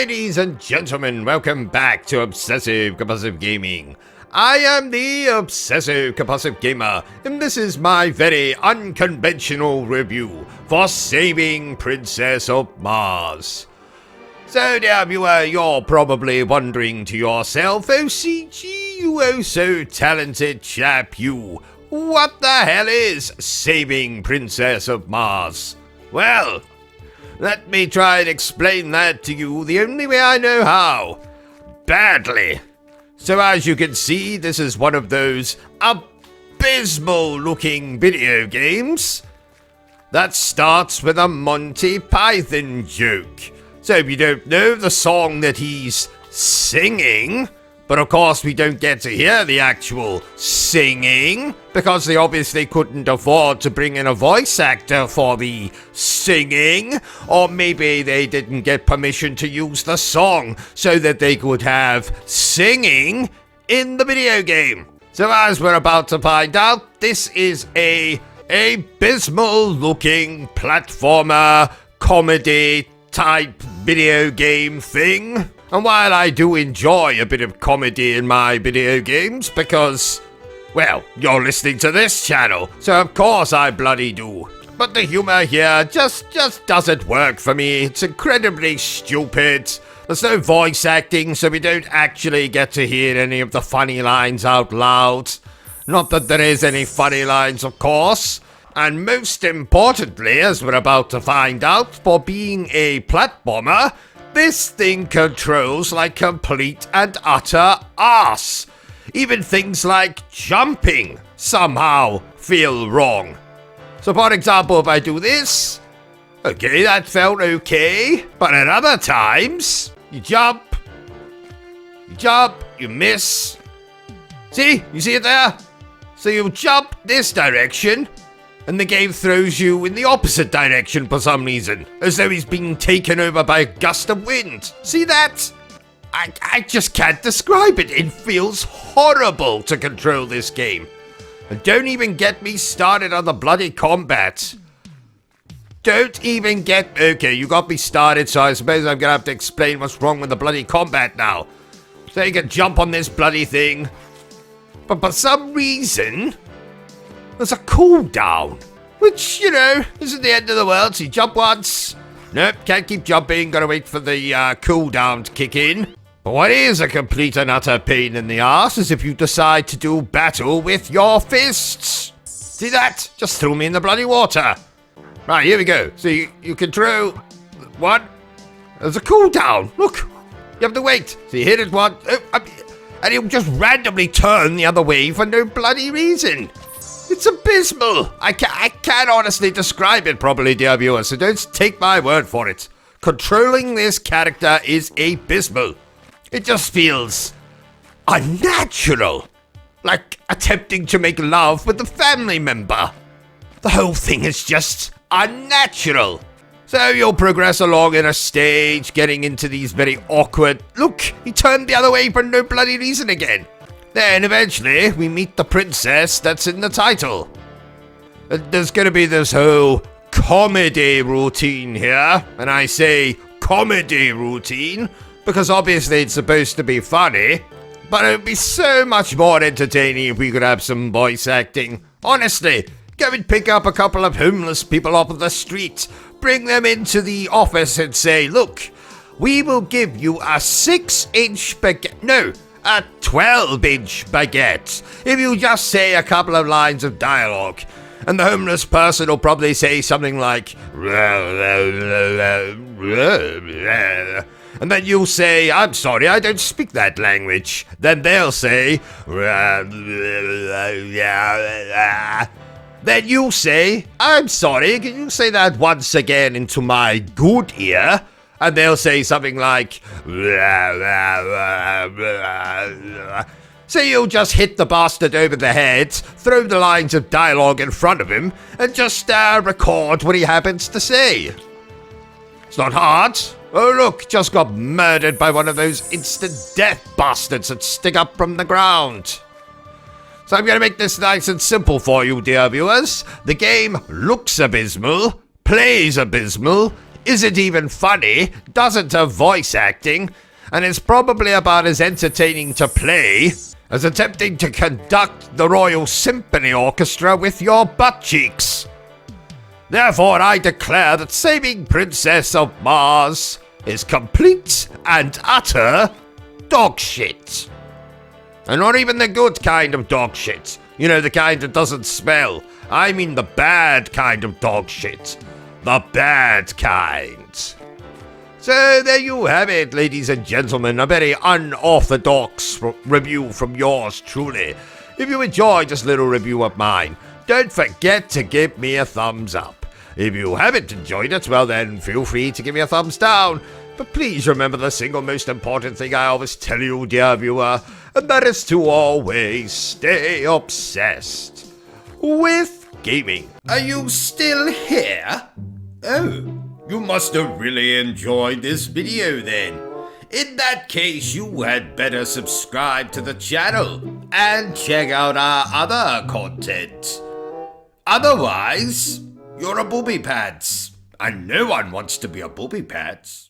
Ladies and gentlemen, welcome back to Obsessive Compulsive Gaming. I am the Obsessive Compulsive Gamer, and this is my very unconventional review for Saving Princess of Mars. So, dear viewer, you're probably wondering to yourself, oh CG, you oh so talented chap, you, what the hell is Saving Princess of Mars? Well, let me try and explain that to you the only way I know how. Badly. So as you can see, this is one of those abysmal looking video games that starts with a Monty Python joke. So if you don't know the song that he's singing, but of course we don't get to hear the actual singing because they obviously couldn't afford to bring in a voice actor for the singing, or maybe they didn't get permission to use the song so that they could have singing in the video game. So as we're about to find out, this is a abysmal looking platformer comedy type video game thing. And while I do enjoy a bit of comedy in my video games because, well, you're listening to this channel, so of course I bloody do. But the humor here just doesn't work for me. It's incredibly stupid. There's no voice acting, so we don't actually get to hear any of the funny lines out loud. Not that there is any funny lines, of course. And most importantly, as we're about to find out, for being a platformer, this thing controls like complete and utter arse. Even things like jumping somehow feel wrong. So for example, if I do this, okay, that felt okay. But at other times, you jump, you miss. See? You see it there? So you jump this direction, and the game throws you in the opposite direction for some reason, as though he's being taken over by a gust of wind. See that? I just can't describe it. It feels horrible to control this game. And don't even get me started on the bloody combat. Don't even get... Okay, you got me started, so I suppose I'm gonna have to explain what's wrong with the bloody combat now. So you can jump on this bloody thing. But for some reason, there's a cooldown, which, you know, isn't the end of the world. So you jump once. Nope, can't keep jumping. Gotta wait for the cooldown to kick in. But what is a complete and utter pain in the arse is if you decide to do battle with your fists. See that? Just threw me in the bloody water. Right, here we go. So you can throw one. There's a cooldown. Look, you have to wait. So you hit it once, and it'll just randomly turn the other way for no bloody reason. It's abysmal. I can't honestly describe it properly, dear viewers, so don't take my word for it. Controlling this character is abysmal. It just feels unnatural. Like attempting to make love with a family member. The whole thing is just unnatural. So you'll progress along in a stage, getting into these very awkward... Look, he turned the other way for no bloody reason again. Then, eventually, we meet the princess that's in the title. There's gonna be this whole comedy routine here. And I say comedy routine because obviously it's supposed to be funny. But it would be so much more entertaining if we could have some voice acting. Honestly, go and pick up a couple of homeless people off of the street. Bring them into the office and say, look, we will give you a 6-inch baguette. No, a 12-inch baguette, if you just say a couple of lines of dialogue. And the homeless person will probably say something like, and then you'll say, I'm sorry, I don't speak that language. Then they'll say, then you'll say, I'm sorry, can you say that once again into my good ear? And they'll say something like, so you'll just hit the bastard over the head, throw the lines of dialogue in front of him, and just record what he happens to say. It's not hard. Oh look, just got murdered by one of those instant death bastards that stick up from the ground. So I'm going to make this nice and simple for you, dear viewers. The game looks abysmal, plays abysmal, isn't even funny, doesn't have voice acting, and is probably about as entertaining to play as attempting to conduct the Royal Symphony Orchestra with your butt cheeks. Therefore, I declare that Saving Princess of Mars is complete and utter dog shit. And not even the good kind of dog shit. You know, the kind that doesn't smell. I mean the bad kind of dog shit. The bad kind. So there you have it, ladies and gentlemen, a very unorthodox review from yours truly. If you enjoyed this little review of mine, don't forget to give me a thumbs up. If you haven't enjoyed it, well then feel free to give me a thumbs down. But please remember the single most important thing I always tell you, dear viewer, and that is to always stay obsessed with gaming. Are you still here? Oh. You must have really enjoyed this video then. In that case, you had better subscribe to the channel and check out our other content. Otherwise, you're a booby pants, and no one wants to be a booby pants.